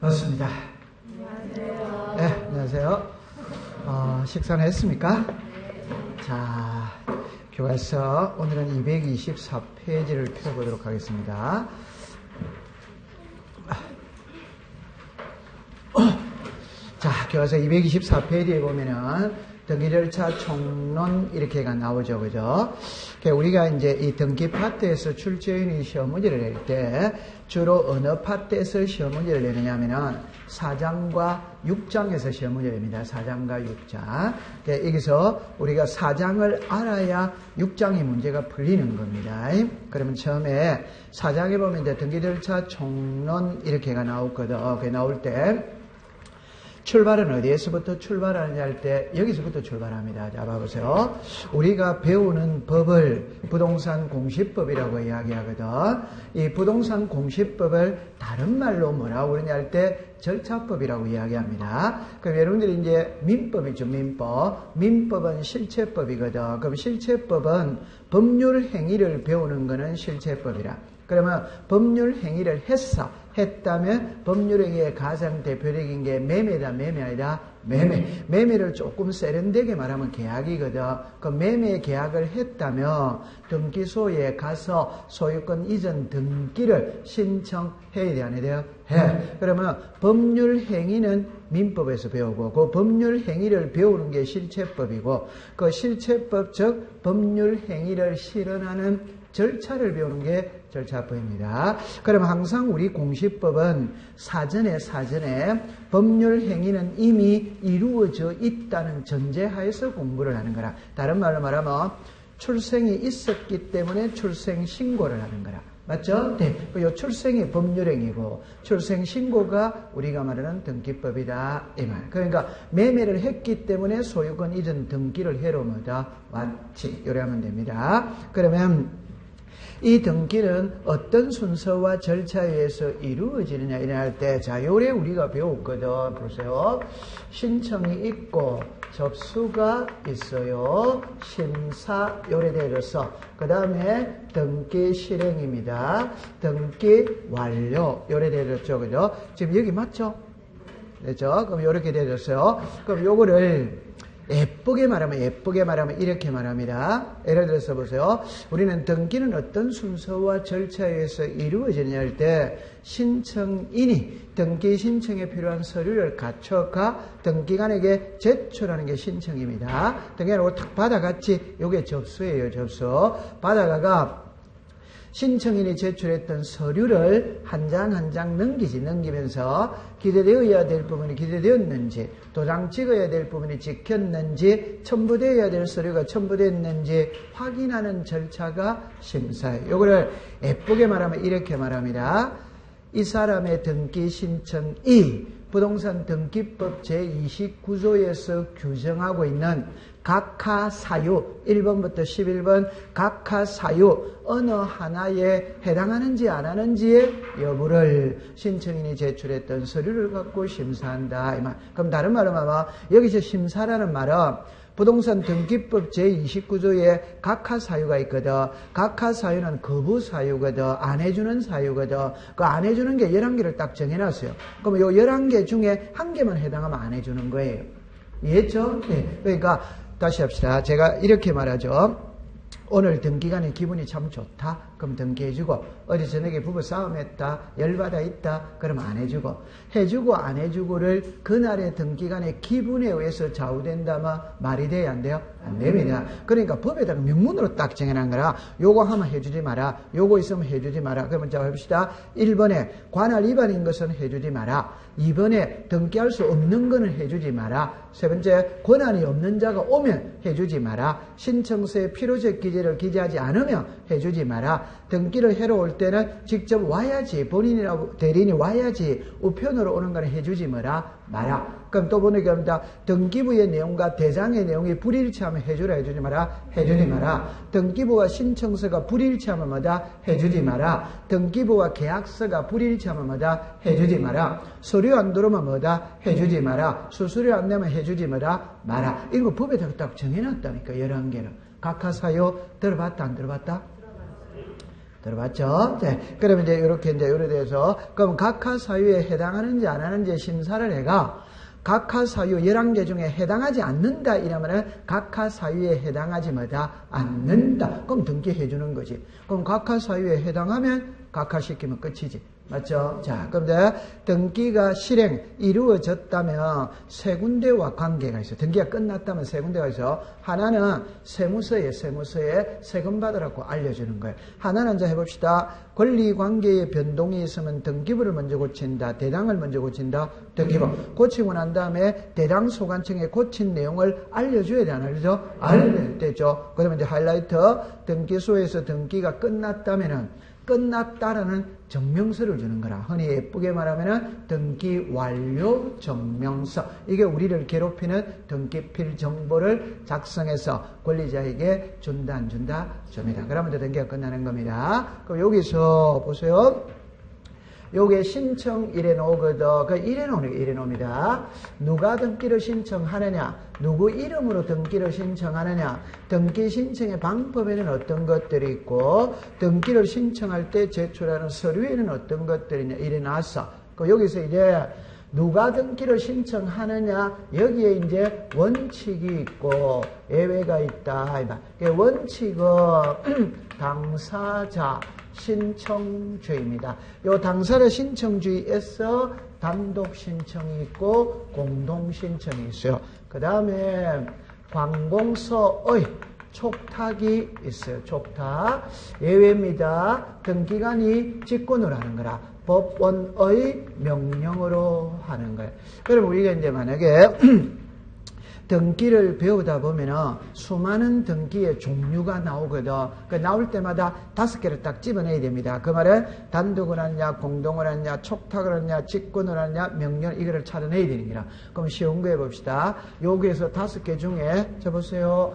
반갑습니다. 안녕하세요. 네, 안녕하세요. 식사는 했습니까? 자, 교과서 오늘은 224페이지를 펴보도록 하겠습니다. 자, 교과서 224페이지에 보면은 등기절차 총론 이렇게가 나오죠, 그죠? 우리가 이제 이 등기 파트에서 출제인이 시험 문제를 낼 때 주로 어느 파트에서 시험 문제를 내느냐면은 4장과 6장에서 시험 문제를 냅니다. 4장과 6장. 여기서 우리가 4장을 알아야 6장의 문제가 풀리는 겁니다. 그러면 처음에 4장에 보면 이제 등기절차 총론 이렇게가 나오거든. 그게 나올 때 출발은 어디에서부터 출발하느냐 할 때 여기서부터 출발합니다. 자, 봐보세요. 우리가 배우는 법을 부동산 공시법이라고 이야기하거든. 이 부동산 공시법을 다른 말로 뭐라고 그러냐 할 때 절차법이라고 이야기합니다. 그럼 여러분들이 이제 민법이죠, 민법. 민법은 실체법이거든. 그럼 실체법은 법률 행위를 배우는 거는 실체법이라. 그러면 법률 행위를 했다면 법률 행위의 가장 대표적인 게 매매다, 매매 아니다? 매매. 매매를 조금 세련되게 말하면 계약이거든. 그 매매 계약을 했다면 등기소에 가서 소유권 이전 등기를 신청해야 돼, 안 해야 돼요? 해. 그러면 법률 행위는 민법에서 배우고 그 법률 행위를 배우는 게 실체법이고 그 실체법 즉 법률 행위를 실현하는 절차를 배우는 게 절차법입니다. 그럼 항상 우리 공시법은 사전에 법률 행위는 이미 이루어져 있다는 전제하에서 공부를 하는 거라. 다른 말로 말하면 출생이 있었기 때문에 출생 신고를 하는 거라. 맞죠? 네. 이 출생이 법률행위고 출생 신고가 우리가 말하는 등기법이다 이 말. 그러니까 매매를 했기 때문에 소유권 이전 등기를 해로 뭐다 왔지. 요래 하면 됩니다. 그러면 이 등기는 어떤 순서와 절차에 의해서 이루어지느냐 이럴 때 자, 요래 우리가 배웠거든. 보세요. 신청이 있고 접수가 있어요. 심사 요래 되어서 그 다음에 등기 실행입니다. 등기 완료 요래 되어졌죠. 그죠? 지금 여기 맞죠? 됐죠? 그럼 요렇게 되어졌어요. 그럼 요거를 예쁘게 말하면 이렇게 말합니다. 예를 들어서 보세요. 우리는 등기는 어떤 순서와 절차에 의해서 이루어지느냐 할 때 신청인이 등기 신청에 필요한 서류를 갖춰가 등기관에게 제출하는 게 신청입니다. 등기관하고 탁 받아갔지. 요게 접수예요. 접수. 받아가가 신청인이 제출했던 서류를 한 장 한 장 넘기면서 기재되어야 될 부분이 기재되었는지, 도장 찍어야 될 부분이 찍혔는지, 첨부되어야 될 서류가 첨부됐는지 확인하는 절차가 심사예요. 요거를 예쁘게 말하면 이렇게 말합니다. 이 사람의 등기 신청이 부동산 등기법 제29조에서 규정하고 있는 각하 사유 1번부터 11번 각하 사유 어느 하나에 해당하는지 안 하는지의 여부를 신청인이 제출했던 서류를 갖고 심사한다. 이 말. 그럼 다른 말로 말하면 여기서 심사라는 말은 부동산 등기법 제29조에 각하 사유가 있거든. 각하 사유는 거부 사유거든. 안 해주는 사유거든. 그 안 해주는 게 11개를 딱 정해놨어요. 그럼 요 11개 중에 한 개만 해당하면 안 해주는 거예요. 이해했죠? 네. 그러니까 다시 합시다. 제가 이렇게 말하죠. 오늘 등기관의 기분이 참 좋다. 그럼 등기해주고 어제 저녁에 부부 싸움했다. 열받아 있다. 그러면 안 해주고 해주고 안 해주고를 그날의 등기관의 기분에 의해서 좌우된다면 말이 돼야 안 돼요? 안 됩니다. 그러니까 법에다가 명문으로 딱 정해놓은 거라 요거 하면 해주지 마라. 요거 있으면 해주지 마라. 그러면 자 봅시다. 1번에 관할 위반인 것은 해주지 마라. 2번에 등기할 수 없는 거는 해주지 마라. 세 번째 권한이 없는 자가 오면 해주지 마라. 신청서에 필요적 기재를 기재하지 않으면 해주지 마라. 등기를 해러 올 때는 직접 와야지. 본인이나 대리인이 와야지. 우편으로 오는 거는 해주지 마라. 그럼 또 보니까 등기부의 내용과 대장의 내용이 불일치하면 해주라. 해주지 마라. 해주지 마라. 등기부와 신청서가 불일치하면 뭐다? 해주지 마라. 등기부와 계약서가 불일치하면 뭐다? 해주지 마라. 서류 안 들어오면 뭐다? 해주지 마라. 수수료 안 내면 해주지 마라. 이거 법에다가 딱 정해놨다니까. 11개를. 각하 사유 들어봤다 안 들어봤다? 들어봤죠? 네. 그러면 이제 이렇게 이제 요래 돼서 그럼 각하 사유에 해당하는지 안 하는지 심사를 해가 각하 사유 11개 중에 해당하지 않는다 이러면은 각하 사유에 해당하지 뭐다? 않는다. 그럼 등기해 주는 거지. 그럼 각하 사유에 해당하면 각하시키면 끝이지. 맞죠? 자, 그럼 이제 등기가 실행 이루어졌다면 세 군데와 관계가 있어. 등기가 끝났다면 세 군데가 있어. 하나는 세무서에 세금 받으라고 알려주는 거예요. 하나는 이제 해봅시다. 권리관계의 변동이 있으면 등기부를 먼저 고친다. 대당을 먼저 고친다. 등기부. 고치고 난 다음에 대당 소관청에 고친 내용을 알려줘야 돼. 안 알려줘? 알려야 되죠. 그러면 이제 하이라이트 등기소에서 등기가 끝났다면은 끝났다라는 증명서를 주는 거라. 흔히 예쁘게 말하면은 등기 완료 증명서. 이게 우리를 괴롭히는 등기필 정보를 작성해서 권리자에게 준다 안 준다? 줍니다. 그러면 이제 등기가 끝나는 겁니다. 그럼 여기서 보세요. 요게 신청 이래 놓거든. 그 이래 놓습니다. 누가 등기를 신청하느냐, 누구 이름으로 등기를 신청하느냐, 등기 신청의 방법에는 어떤 것들이 있고, 등기를 신청할 때 제출하는 서류에는 어떤 것들이 있냐, 이래 놨어. 그 여기서 이제 누가 등기를 신청하느냐, 여기에 이제 원칙이 있고 예외가 있다. 원칙은 당사자 신청주의입니다. 요 당사자 신청주의에서 단독 신청이 있고 공동 신청이 있어요. 그 다음에 관공서의 촉탁이 있어요. 촉탁. 예외입니다. 등기관이 직권으로 하는 거라. 법원의 명령으로 하는 거예요. 그럼 우리가 이제 만약에 등기를 배우다 보면은 수많은 등기의 종류가 나오거든. 그 나올 때마다 5개를 딱 집어내야 됩니다. 그 말은 단독을 하냐, 공동을 하냐, 촉탁을 하냐, 직권을 하냐, 명령, 이거를 찾아내야 되는 거라. 그럼 쉬운 거 해봅시다. 여기에서 5개 중에, 저 보세요.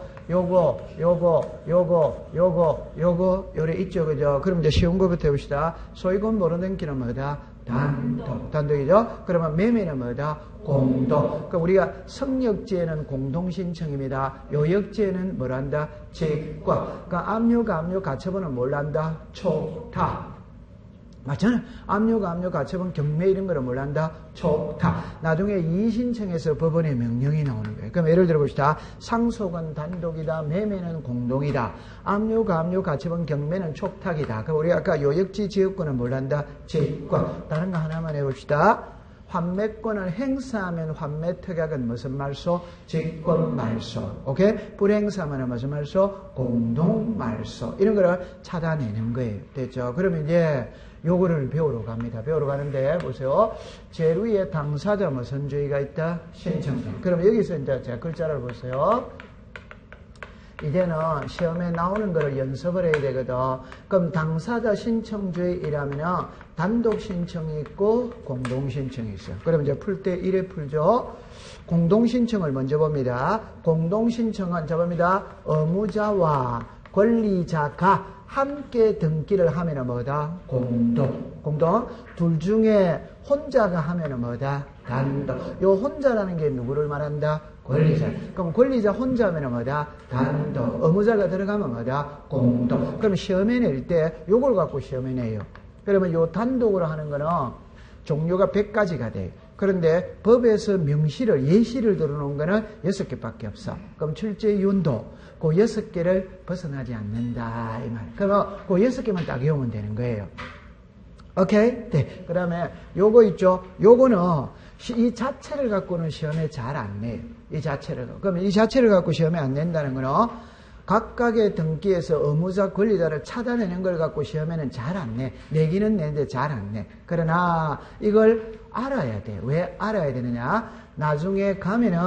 요래 있죠. 그죠? 그럼 이제 쉬운 거부터 해봅시다. 소유권 모르는 길은 뭐다? 단독이죠? 그러면 매매는 뭐다? 공동. 그럼 우리가 성역지에는 공동신청입니다. 요역지에는 뭘 한다? 직권. 그러니까 압류, 가처분은 뭘 한다? 촉탁. 맞잖아. 압류, 가처분, 경매 이런 거를 뭘 한다? 촉탁. 나중에 이의신청에서 법원의 명령이 나오는 거예요. 그럼 예를 들어 봅시다. 상속은 단독이다. 매매는 공동이다. 압류, 가처분, 경매는 촉탁이다. 그럼 우리가 아까 요역지 지역권은 뭘 한다? 직권. 다른 거 하나만 해봅시다. 환매권을 행사하면 환매특약은 무슨 말소? 직권 말소. 오케이? 불행사하면 무슨 말소? 공동 말소. 이런 거를 찾아내는 거예요. 됐죠? 그러면 이제 요거를 배우러 갑니다. 배우러 가는데 보세요. 제일 위에 당사자 무슨 주의가 있다? 신청주의. 그럼 여기서 이제 제 글자를 보세요. 이제는 시험에 나오는 거를 연습을 해야 되거든. 그럼 당사자 신청주의라면 단독 신청이 있고 공동 신청이 있어요. 그럼 이제 풀 때 이래 풀죠. 공동 신청을 먼저 봅니다. 공동 신청은 저겁니다. 의무자와 권리자가 함께 등기를 하면은 뭐다? 공동. 둘 중에 혼자가 하면은 뭐다? 단독. 요 혼자라는 게 누구를 말한다? 권리자. 그럼 권리자 혼자 하면은 뭐다? 단독. 의무자가 들어가면 뭐다? 공동. 그럼 시험에 낼 때 요걸 갖고 시험에 내요. 그러면 요 단독으로 하는 거는 종류가 100가지가 돼요. 그런데 법에서 명시를, 예시를 들어놓은 거는 6개밖에 없어. 그럼 출제윤도 그 6개를 벗어나지 않는다. 이 말. 그러면 그 6개만 딱 외우면 되는 거예요. 오케이? 네. 그 다음에 요거 있죠? 요거는 이 자체를 갖고는 시험에 잘 안 내요. 이 자체를. 그러면 이 자체를 갖고 시험에 안 낸다는 거는 각각의 등기에서 의무자 권리자를 찾아내는 걸 갖고 시험에는 잘 안 내. 내기는 내는데 잘 안 내. 그러나 이걸 알아야 돼. 왜 알아야 되느냐? 나중에 가면은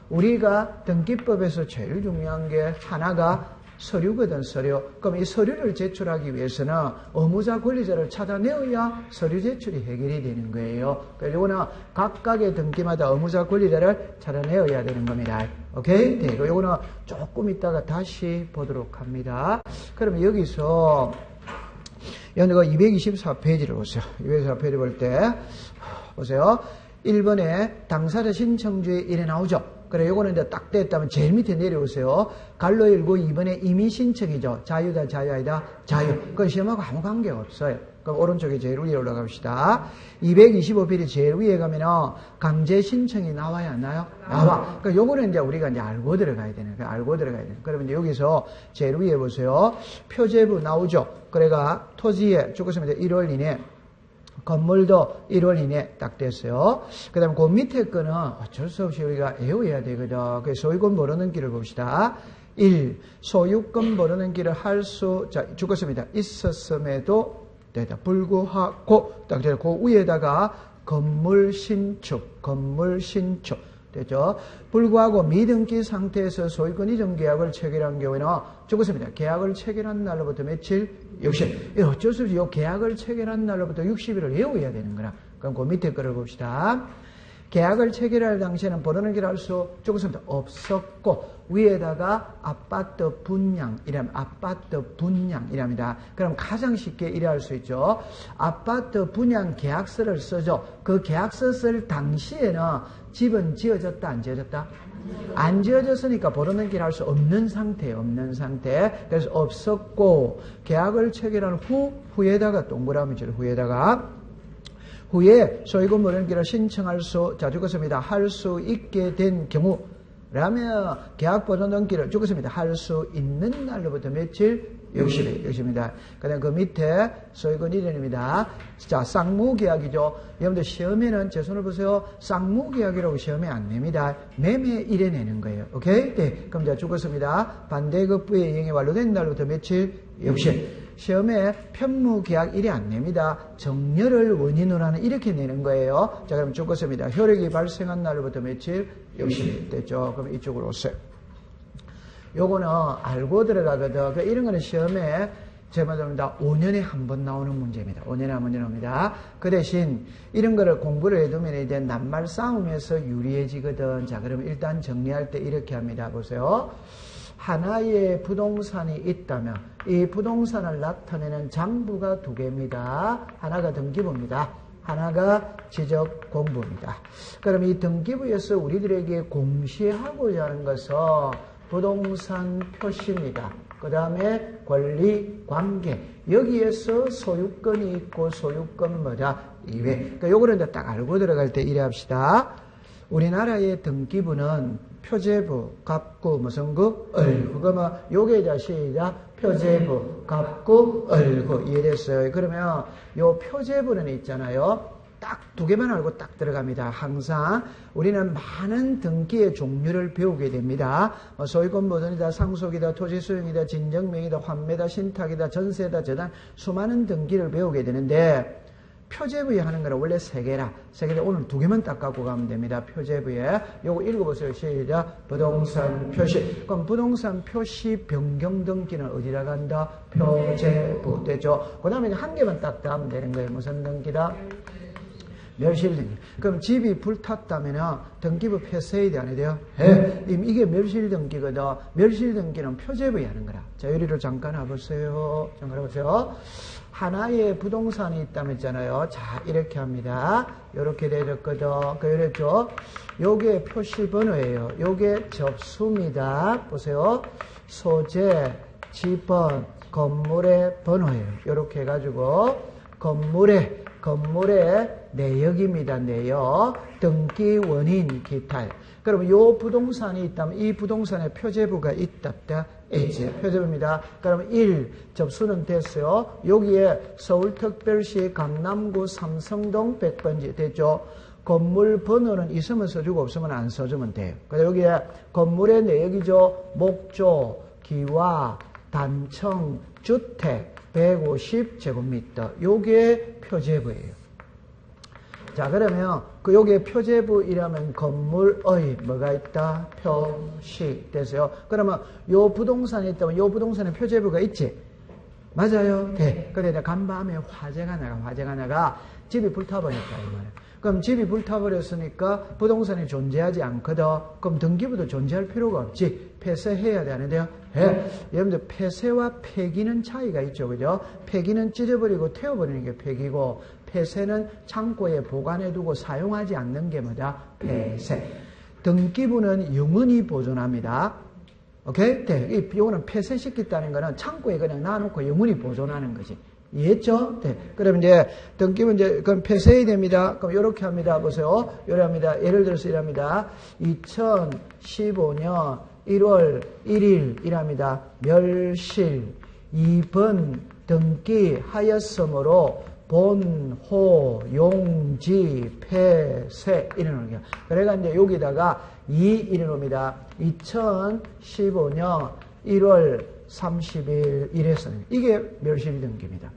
우리가 등기법에서 제일 중요한 게 하나가 서류거든, 서류. 그럼 이 서류를 제출하기 위해서는 의무자 권리자를 찾아내어야 서류 제출이 해결이 되는 거예요. 그래서 이거는 각각의 등기마다 의무자 권리자를 찾아내어야 되는 겁니다. 오케이? 네. 이거는 조금 있다가 다시 보도록 합니다. 그러면 여기서 이거 224페이지를 보세요. 224페이지 볼 때 보세요. 1번에 당사자 신청주의 이래 나오죠. 그래, 요거는 이제 딱 됐다면 제일 밑에 내려오세요. 갈로 19, 이번에 이미 신청이죠. 자유다, 자유 아니다, 자유. 그건 시험하고 아무 관계가 없어요. 그럼 오른쪽에 제일 위에 올라갑시다. 225페이지 제일 위에 가면은 강제 신청이 나와야 안 나요? 나와. 그러니까 요거는 이제 우리가 이제 알고 들어가야 되는 거예요. 알고 들어가야 되는 거예요. 그러면 이제 여기서 제일 위에 보세요. 표제부 나오죠? 그래가 토지에 죽었으면 이제 1월 이내 건물도 1월 이내 딱 됐어요. 그 다음에 그 밑에 거는 어쩔 수 없이 우리가 외워야 되거든. 그래서 소유권 모르는 길을 봅시다. 1. 소유권 모르는 길을 할 수, 자, 죽었습니다. 있었음에도 되다. 불구하고, 딱 되죠. 그 위에다가 건물 신축. 되죠. 불구하고 미등기 상태에서 소유권 이전 계약을 체결한 경우에는 죽었습니다. 계약을 체결한 날로부터 며칠? 60일. 어쩔 수 없이 이 계약을 체결한 날로부터 60일을 외워야 되는 거라. 그럼 그 밑에 거를 봅시다. 계약을 체결할 당시에는 모르는 길 할 수 죽었습니다. 없었고 위에다가 아파트 분양이랍니다. 그럼 가장 쉽게 이래 할 수 있죠. 아파트 분양 계약서를 쓰죠. 그 계약서 쓸 당시에는 집은 지어졌다, 안 지어졌다? 안 지어졌으니까 모르는 길 할 수 없는 상태예요. 없는 상태. 그래서 없었고 계약을 체결한 후에다가 동그라미 줄 후에 소유권 모르는 길을 신청할 수, 자, 죽었습니다. 할 수 있게 된 경우, 라면 계약 보존 등기를 죽었습니다. 할 수 있는 날로부터 며칠? 60일입니다. 그 다음 그 밑에 소유권 이전입니다. 자, 쌍무계약이죠. 여러분들 시험에는 제 손을 보세요. 쌍무계약이라고 시험에 안 냅니다. 매매일에 내는 거예요. 오케이? 네. 그럼 자, 죽었습니다. 반대급부의 이행이 완료된 날로부터 며칠? 60일. 시험에 편무계약 일이 안 냅니다. 정렬을 원인으로 하는 이렇게 내는 거예요. 자, 그럼 죽었습니다. 효력이 발생한 날로부터 며칠? 60일 됐죠. 그럼 이쪽으로 오세요. 요거는 알고 들어가거든. 이런 거는 시험에 제말입니다. 5년에 한 번 나오는 문제입니다. 5년에 한 번 나옵니다. 그 대신 이런 거를 공부를 해두면 이제 낱말 싸움에서 유리해지거든. 자, 그러면 일단 정리할 때 이렇게 합니다. 보세요. 하나의 부동산이 있다면 이 부동산을 나타내는 장부가 두 개입니다. 하나가 등기부입니다. 하나가 지적공부입니다. 그럼 이 등기부에서 우리들에게 공시하고자 하는 것은 부동산 표시입니다. 그 다음에 권리 관계. 여기에서 소유권이 있고 소유권 뭐다? 이외. 그러니까 요거를 이제 딱 알고 들어갈 때 이래 합시다. 우리나라의 등기부는 표제부, 갑구, 무슨 구? 을구. 그러면 요게 시작. 표제부, 갑구, 을구. 이해됐어요? 그러면 요 표제부는 있잖아요. 딱 두 개만 알고 딱 들어갑니다. 항상 우리는 많은 등기의 종류를 배우게 됩니다. 소유권 보존이다, 상속이다, 토지 수용이다, 진정명이다, 환매다, 신탁이다, 전세다, 저당 수많은 등기를 배우게 되는데 표제부에 하는 거는 원래 세 개라. 세 개인데 오늘 두 개만 딱 갖고 가면 됩니다. 표제부에. 요거 읽어보세요. 시작. 부동산 표시. 그럼 부동산 표시 변경 등기는 어디다 간다? 표제부. 됐죠? 그 다음에 한 개만 딱 하면 되는 거예요. 무슨 등기다? 멸실등기. 그럼 집이 불탔다면 등기부 폐쇄해야 돼, 안 해야 돼요? 네. 이게 멸실등기거든. 멸실등기는 표제부에 하는 거라. 자, 요리를 잠깐 와보세요. 잠깐 와보세요. 하나의 부동산이 있다면 있잖아요. 자, 이렇게 합니다. 이렇게 되었거든. 그랬죠? 요게 표시번호예요. 요게 접수입니다. 보세요. 소재, 지번, 건물의 번호예요. 이렇게 해가지고 건물의 내역입니다. 내역. 등기 원인 기타. 그러면 요 부동산이 있다면 이 부동산에 표제부가 있다. 있지. 표제부입니다. 그러면 1. 접수는 됐어요. 여기에 서울특별시 강남구 삼성동 100번지 됐죠. 건물 번호는 있으면 써주고 없으면 안 써주면 돼요. 그래서 여기에 건물의 내역이죠. 목조, 기와, 단청, 주택 150제곱미터. 요게 표제부예요. 자, 그러면 요게 표제부이라면 건물의 뭐가 있다? 표시 됐어요. 그러면 요 부동산이 있다면 요 부동산에 표제부가 있지? 맞아요. 네. 근데 간밤에 화재가 나가 집이 불타버렸다 이 말이에요. 그럼 집이 불타버렸으니까 부동산이 존재하지 않거든. 그럼 등기부도 존재할 필요가 없지. 폐쇄해야 되는데요. 네. 여러분들 폐쇄와 폐기는 차이가 있죠. 그죠? 폐기는 찢어버리고 태워버리는 게 폐기고 폐쇄는 창고에 보관해두고 사용하지 않는 게 뭐다? 폐쇄. 등기부는 영원히 보존합니다. 오케이? 네. 이거는 폐쇄시켰다는 거는 창고에 그냥 놔놓고 영원히 보존하는 거지. 이해했죠? 네. 그럼 이제 등기부 이제 그럼 폐쇄해야 됩니다. 그럼 이렇게 합니다. 보세요. 이렇게 합니다. 예를 들어서 이랍니다. 2015년 1월 1일 이랍니다. 멸실 2번 등기하였으므로 본호 용지 폐쇄 이러는 거예요. 그래가 이제 여기다가 2 이러옵니다. 2015년 1월 30일 이랬어요. 이게 멸실 등기입니다.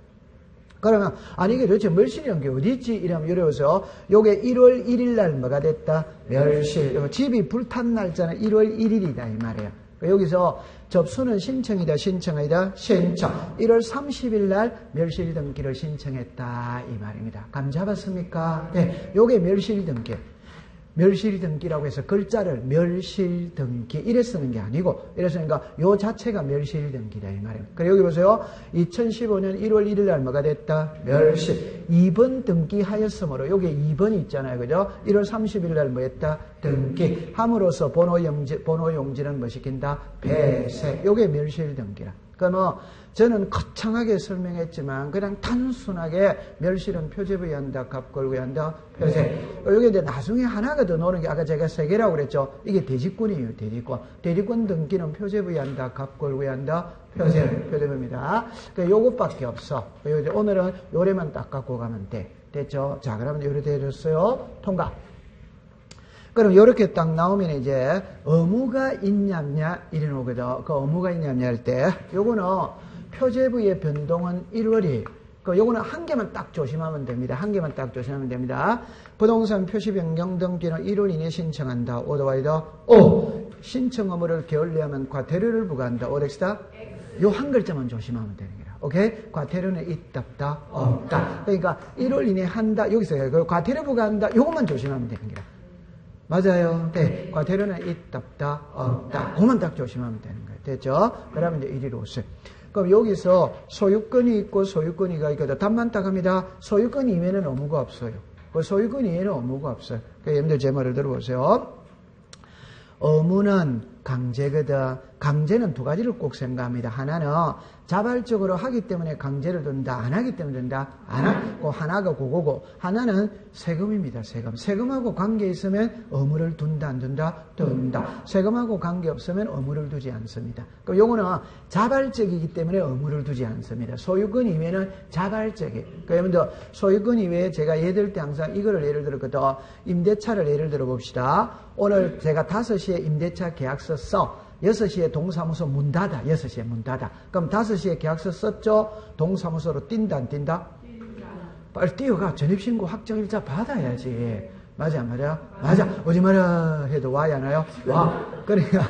그러면 아니 이게 도대체 멸실이라는 게 어디 있지? 이러면 이래보세요. 요게 1월 1일 날 뭐가 됐다? 멸실. 집이 불탄 날짜는 1월 1일이다 이 말이에요. 여기서 접수는 신청이다 신청이다 신청. 1월 30일 날 멸실 등기를 신청했다 이 말입니다. 감 잡았습니까? 네, 요게 멸실 등기. 멸실 등기라고 해서 글자를 멸실 등기 이래 쓰는 게 아니고 이랬으니까 요 자체가 멸실 등기다 이 말이에요. 그리고 여기 보세요. 2015년 1월 1일 날 뭐가 됐다? 멸실. 2번 등기하였으므로 요게 2번이 있잖아요. 그죠? 1월 30일 날 뭐 했다? 등기. 함으로써 번호 용지는 뭐 시킨다? 폐쇄. 요게 멸실 등기라. 그러면 저는 거창하게 설명했지만 그냥 단순하게 멸실은 표제부에 한다, 갑골구에 한다, 폐쇄. 여기 이제 나중에 하나가 더 나오는 게 아까 제가 3개라고 그랬죠. 이게 대지권이에요, 대지권. 대지권 등기는 표제부에 한다, 갑골구에 한다, 폐쇄. 표제부입니다. 그러니까 요것밖에 없어. 오늘은 요래만 딱 갖고 가면 돼. 됐죠? 자, 그러면 요래 되었어요. 통과. 그럼 이렇게 딱 나오면 이제 의무가 있냐냐 이런 거거든. 그 의무가 있냐냐 할 때 요거는 표제부의 변동은 1월이 요거는 한 개만 딱 조심하면 됩니다. 한 개만 딱 조심하면 됩니다. 부동산 표시 변경 등기는 1월 이내에 신청한다. 오더와이더 O. 신청 의무를 게을리 하면 과태료를 부과한다. 오렉스다. 요 한 글자만 조심하면 되는 거야. 오케이? 과태료는 있다, 없다. 그러니까 1월 이내에 한다. 여기서 과태료 부과한다. 요것만 조심하면 되는 거야. 맞아요. 네. 과태료는 있다, 없다. 그만 딱 조심하면 되는 거예요. 됐죠? 그러면 이제 이리로 오세요. 그럼 여기서 소유권이 있고 소유권이가 있거든. 답만 딱 합니다. 소유권 이외에는 의무가 없어요. 그 소유권 이외에는 의무가 없어요. 그러니까 여러분들 제 말을 들어보세요. 의무는 강제거든. 강제는 두 가지를 꼭 생각합니다. 하나는 자발적으로 하기 때문에 강제를 둔다. 안 하기 때문에 둔다. 안 하고 하나가 그거고 하나는 세금입니다. 세금. 세금하고 관계 있으면 의무를 둔다 안 둔다? 둔다. 세금하고 관계 없으면 의무를 두지 않습니다. 그럼 요거는 자발적이기 때문에 의무를 두지 않습니다. 소유권 이외에는 자발적이에요. 그러니까 여러분들 소유권 이외에 제가 예를 들 때 항상 이거를 예를 들었거든. 임대차를 예를 들어 봅시다. 오늘 제가 5시에 임대차 계약서 써. 6시에 동사무소 문 닫아. 6시에 문 닫아. 그럼 5시에 계약서 썼죠? 동사무소로 뛴다 안 뛴다? 빨리 뛰어가. 전입신고 확정일자 받아야지. 맞아 안 맞아? 맞아. 오지 마라 해도 와야 하나요? 와. 그러니까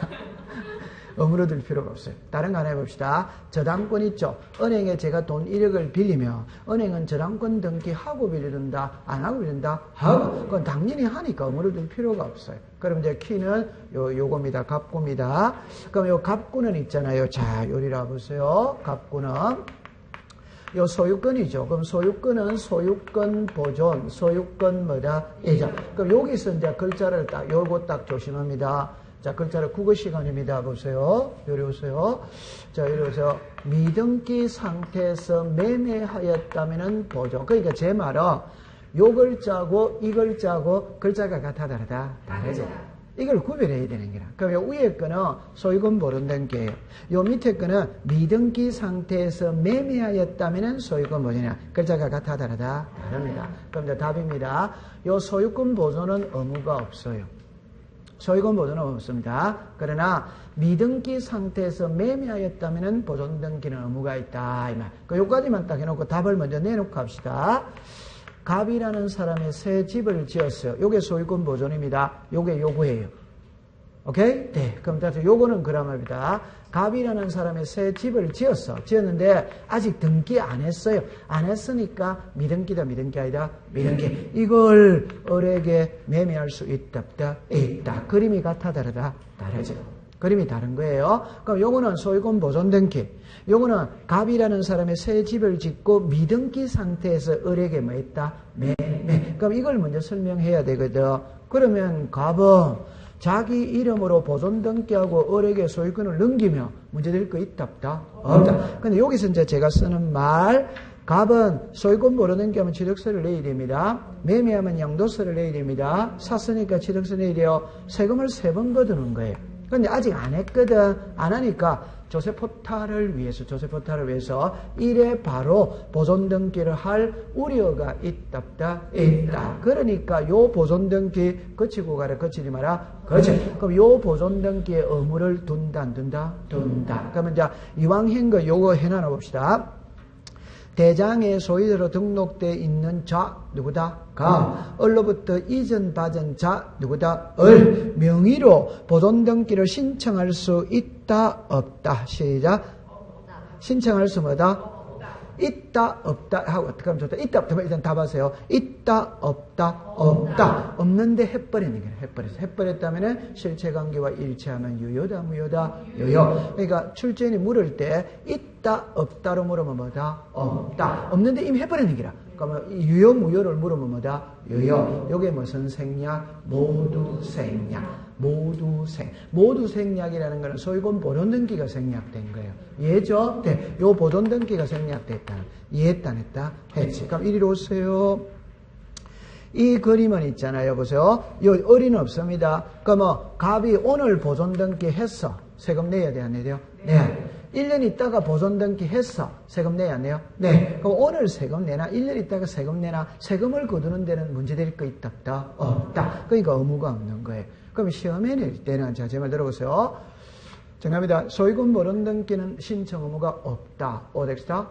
의무로 들 필요가 없어요. 다른 거 하나 해봅시다. 저당권 있죠? 은행에 제가 돈 1억을 빌리면 은행은 저당권 등기하고 빌린다? 안 하고 빌린다? 하고. 그건 당연히 하니까 의무로 들 필요가 없어요. 그럼 이제 키는 요겁니다. 갑구입니다. 그럼 요 갑구는 있잖아요. 자, 요리라 보세요. 갑구는 요 소유권이죠. 그럼 소유권은 소유권 보존, 소유권 뭐다? 이자. 그럼 여기서 이제 글자를 딱, 요거 딱 조심합니다. 자, 글자를 국어 시간입니다. 보세요. 요리 오세요. 자, 이리 오세요. 미등기 상태에서 매매하였다면은 보존. 그러니까 제 말은 요 글자고 이 글자고 글자가 같아 다르다? 다르죠. 이걸 구별해야 되는 거라. 그럼 요 위에 거는 소유권 보존된 게예요. 요 밑에 거는 미등기 상태에서 매매하였다면은 소유권 보존이야. 글자가 같아 다르다? 다릅니다. 그럼 이제 답입니다. 요 소유권 보존은 의무가 없어요. 소유권 보존은 없습니다. 그러나 미등기 상태에서 매매하였다면 보존 등기는 의무가 있다. 이 말. 요까지만 딱 해놓고 답을 먼저 내놓고 합시다. 갑이라는 사람이 새 집을 지었어요. 요게 소유권 보존입니다. 요게 요거예요. 오케이? 네. 그럼 다시 요거는 그라마입니다. 갑이라는 사람이 새 집을 지었는데 아직 등기 안 했어요. 안 했으니까 미등기다, 미등기 아니다, 미등기. 이걸 을에게 매매할 수 있다, 없다, 있다. 그림이 같아, 다르다, 다르죠. 그림이 다른 거예요. 그럼 요거는 소유권 보존 등기. 요거는 갑이라는 사람이 새 집을 짓고 미등기 상태에서 을에게 뭐 했다? 매매. 그럼 이걸 먼저 설명해야 되거든. 그러면 갑은 자기 이름으로 보존 등기하고 을에게 소유권을 넘기며 문제될 거 있다 없다? 없다. 근데 여기서 이제 제가 쓰는 말, 갑은 소유권 모르는 게 하면 취득세를 내야 됩니다. 매매하면 양도세를 내야 됩니다. 샀으니까 취득세 내야 돼요. 세금을 3번 거두는 거예요. 근데 아직 안 했거든. 안 하니까 조세포탈을 위해서 이래 바로 보존등기를 할 우려가 있다 없다? 있다. 그러니까 요 보존등기 거치고 가라, 거치지 마라, 거치. 그럼 요 보존등기의 의무를 둔다 안 둔다? 둔다. 그러면 이제 이왕 한 거 요거 해놔 봅시다. 대장에 소유자로 등록되어 있는 자 누구다? 가. 을로부터 이전 받은 자 누구다? 을. 명의로 보존등기를 신청할 수 있다 없다? 시작. 신청할 수 뭐다? 있다 없다 하고 어떻게 하면 좋다? 있다 없다 일단 답하세요. 있다 없다? 없다. 없는데 해버리는 거예요. 해버렸다면 실체관계와 일치하면 유효다 무효다? 유효. 그러니까 출제인이 물을 때 있다 없다로 물으면 뭐다? 없다. 없는데 이미 해버리는 거라. 그러면 유효 무효를 물으면 뭐다? 유효. 요게 무슨 생략? 모두 생략. 모두 생략이라는 것은 소유권 보존등기가 생략된 거예요. 이해죠? 네. 요 보존등기가 생략됐다. 이해했다, 안 했다? 했지. 그럼 이리로 오세요. 이 그림은 있잖아요. 보세요. 요 을이는 없습니다. 그러면 갑이 오늘 보존등기 했어. 세금 내야 돼, 안 내야 돼요? 네. 1년 있다가 보존등기 했어. 세금 내야 안 내요? 네. 그럼 오늘 세금 내나 1년 있다가 세금 내나 세금을 거두는 데는 문제될 거 있다 없다? 없다. 그러니까 의무가 없는 거예요. 그럼 시험에 낼 때는 자, 제 말 들어보세요. 정답입니다. 소유권 보존등기는 신청 의무가 없다. 오덱스다?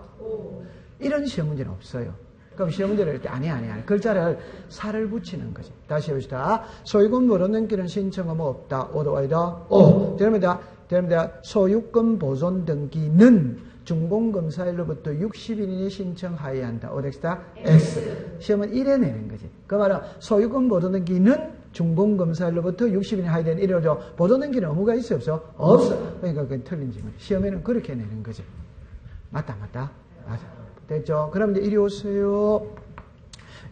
이런 시험 문제는 없어요. 그럼 시험 문제를 낼 때 아니. 글자를 살을 붙이는 거지. 다시 해봅시다. 소유권 보존등기는 신청 의무 없다. 오도 와이다? 오. 됩니다. 소유권 보존등기는 중공검사일로부터 60일이니 신청하여야 한다. 오덱스다? X. 시험은 이래 내는 거지. 그 말은 소유권 보존등기는 중공검사일로부터 60일이 하야 되는 이래죠. 보존등기는 의무가 있어 없어? 없어. 그러니까 그건 틀린 질문. 시험에는 그렇게 내는 거지. 맞다. 됐죠? 그럼 이제 이리 오세요.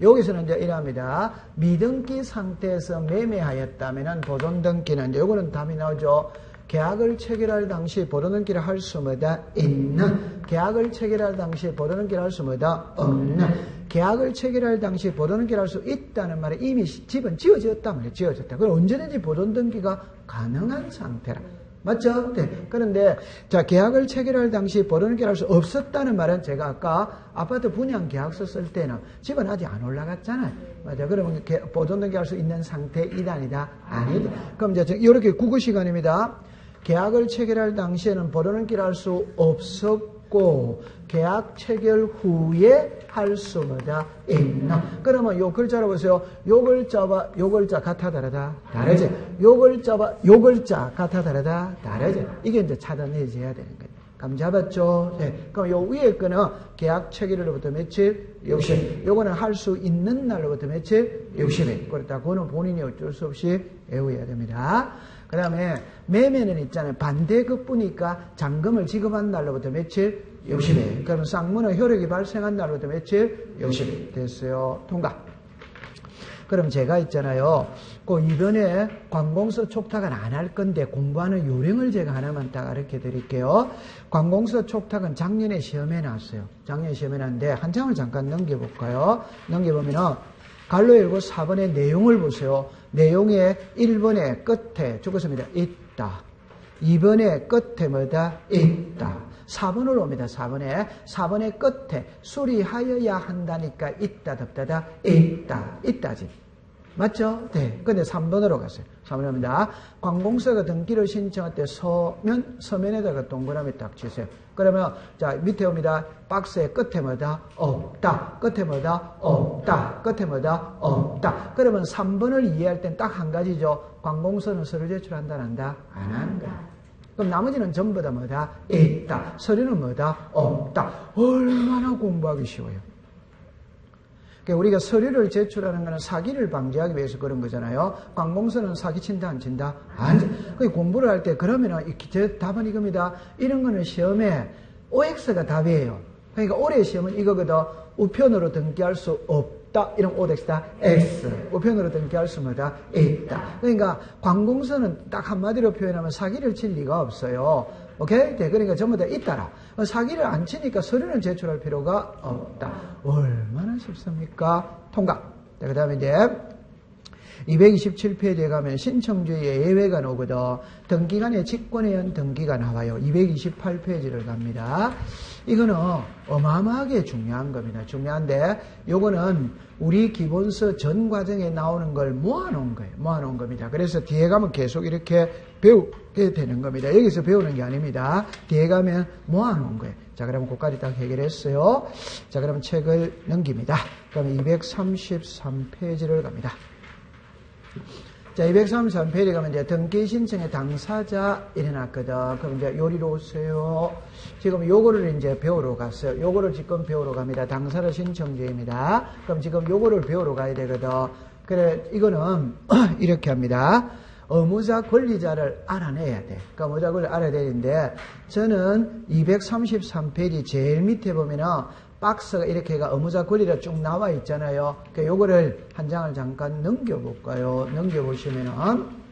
여기서는 이제 이랍니다. 미등기 상태에서 매매하였다면은 보존등기는 이제 요거는 답이 나오죠. 계약을 체결할 당시 보존등기를 할 수 뭐다? 있는. 계약을 체결할 당시 보존등기를 할 수 뭐다? 없는. 계약을 체결할 당시 보존등기를 할 수 있다는 말에 이미 집은 지어졌단 말이에요. 지어졌다. 그럼 언제든지 보존등기가 가능한 상태라. 맞죠? 네. 그런데 자, 계약을 체결할 당시 보존등기를 할 수 없었다는 말은 제가 아까 아파트 분양 계약서 쓸 때는 집은 아직 안 올라갔잖아요. 맞아. 그러면 보존등기 할 수 있는 상태이다 아니다? 아니다. 그럼 이제 이렇게 국어 시간입니다. 계약을 체결할 당시에는 보존등기를 할 수 없었고 계약 체결 후에 할 수 뭐다? 있나? 그러면 요 글자로 보세요. 요 글자와 요 글자 같아 다르다? 다르지? 요 글자와 요 글자 같아 다르다? 다르지? 이게 이제 찾아내줘야 되는 거예요. 감 잡았죠? 네. 그럼 요 위에 거는 계약 체결일로부터 며칠? 60일. 요거는 할 수 있는 날로부터 며칠? 60일. 그렇다. 그거는 본인이 어쩔 수 없이 외워야 됩니다. 그 다음에 매매는 있잖아요. 반대급부니까 잔금을 지급한 날로부터 며칠? 60일. 그러면 쌍문의 효력이 발생한 날로부터 며칠? 60일. 됐어요. 통과. 그럼 제가 있잖아요. 그 이번에 관공서 촉탁은 안 할 건데 공부하는 요령을 제가 하나만 딱 가르쳐 드릴게요. 관공서 촉탁은 작년에 시험에 나왔어요. 작년에 시험에 나왔는데 한 장을 잠깐 넘겨볼까요? 넘겨보면은 갈로 열고 4번의 내용을 보세요. 내용의 1번의 끝에 적었습니다. 있다. 2번의 끝에 뭐다? 있다. 4번으로 옵니다. 4번의 끝에 수리하여야 한다니까 있다 덥다다 있다. 있다지. 맞죠? 네. 근데 3번으로 갔어요. 3번으로 옵니다. 관공서가 등기를 신청할 때 서면에다가 동그라미 딱 치세요. 그러면 자 밑에 옵니다. 박스의 끝에 뭐다? 없다. 끝에 뭐다? 없다. 끝에 뭐다? 없다. 그러면 3번을 이해할 땐 딱 한 가지죠. 관공서는 서류 제출한다 안 한다? 안 한다. 그럼 나머지는 전부 다 뭐다? 있다. 서류는 뭐다? 없다. 얼마나 공부하기 쉬워요. 그러니까 우리가 서류를 제출하는 것은 사기를 방지하기 위해서 그런 거잖아요. 관공서는 사기 친다 안 친다? 안 친다. 공부를 할 때 그러면은 제 답은 이겁니다. 이런 거는 시험에 OX가 답이에요. 그러니까 올해 시험은 이거거든. 우편으로 등기할 수 없다. 없다. 이런 오덱스다. X. 우편으로 등기할 수마다 있다. 그러니까 관공서는 딱 한마디로 표현하면 사기를 칠 리가 없어요. 오케이? 네, 그러니까 전부 다 있다라. 사기를 안 치니까 서류는 제출할 필요가 없다. 얼마나 쉽습니까? 통과. 그 다음에 이제 227페이지에 가면 신청주의에 예외가 나오거든. 등기간에 직권에 의한 등기가 나와요. 228페이지를 갑니다. 이거는 어마어마하게 중요한 겁니다. 중요한데 요거는 우리 기본서 전 과정에 나오는 걸 모아놓은 거예요. 모아놓은 겁니다. 그래서 뒤에 가면 계속 이렇게 배우게 되는 겁니다. 여기서 배우는 게 아닙니다. 뒤에 가면 모아놓은 거예요. 자, 그러면 그까지 딱 해결했어요. 자, 그러면 책을 넘깁니다. 그럼 233페이지를 갑니다. 자, 233페이지 가면 이제 등기 신청의 당사자 일어났거든. 그럼 이제 요리로 오세요. 지금 요거를 이제 배우러 갔어요. 요거를 지금 배우러 갑니다. 당사자 신청주의입니다. 그럼 지금 요거를 배우러 가야 되거든. 그래, 이거는 이렇게 합니다. 의무자 권리자를 알아내야 돼. 그러니까 의무자 권리를 알아야 되는데, 저는 233페이지 제일 밑에 보면은 박스가 이렇게가 의무자 권리가 쭉 나와 있잖아요. 그러니까 요거를 한 장을 잠깐 넘겨볼까요? 넘겨보시면은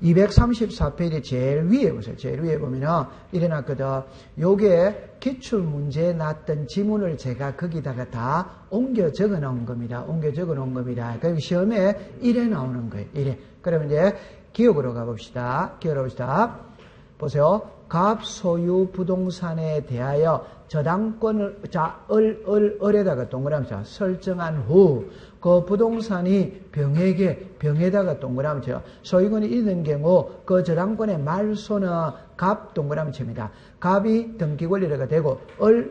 234페이지 제일 위에 보세요. 제일 위에 보면은 일어났거든. 요게 기출문제에 났던 지문을 제가 거기다가 다 옮겨 적어 놓은 겁니다. 옮겨 적어 놓은 겁니다. 그럼 시험에 이래 나오는 거예요. 이래. 그러면 이제 기억으로 가봅시다. 기억으로 봅시다. 보세요. 갑 소유 부동산에 대하여 저당권을, 자, 을에다가 동그라미 쳐. 설정한 후, 그 부동산이 병에다가 동그라미 쳐. 소유권이 있는 경우, 그 저당권의 말소는 갑 동그라미 칩니다. 갑이 등기 권리자가 되고,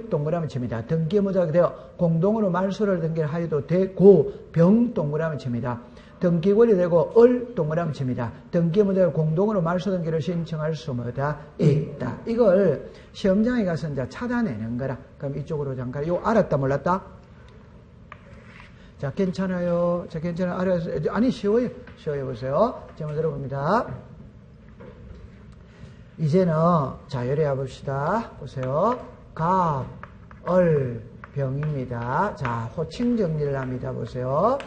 동그라미 칩니다. 등기 의무자가 되어 공동으로 말소를 등기하여도 되고, 병 동그라미 칩니다. 등기 권리되고 동그라미 칩니다. 등기 의무자가 공동으로 말소 등기를 신청할 수마다 있다. 이걸 시험장에 가서 이제 찾아내는 거라. 그럼 이쪽으로 잠깐, 이거 알았다, 몰랐다? 자, 괜찮아요. 자, 괜찮아요. 알았어요. 아니, 쉬워요. 쉬워요. 보세요. 제목 들어봅니다. 이제는, 자, 열애해 봅시다. 보세요. 갑, 병입니다. 자, 호칭 정리를 합니다. 보세요.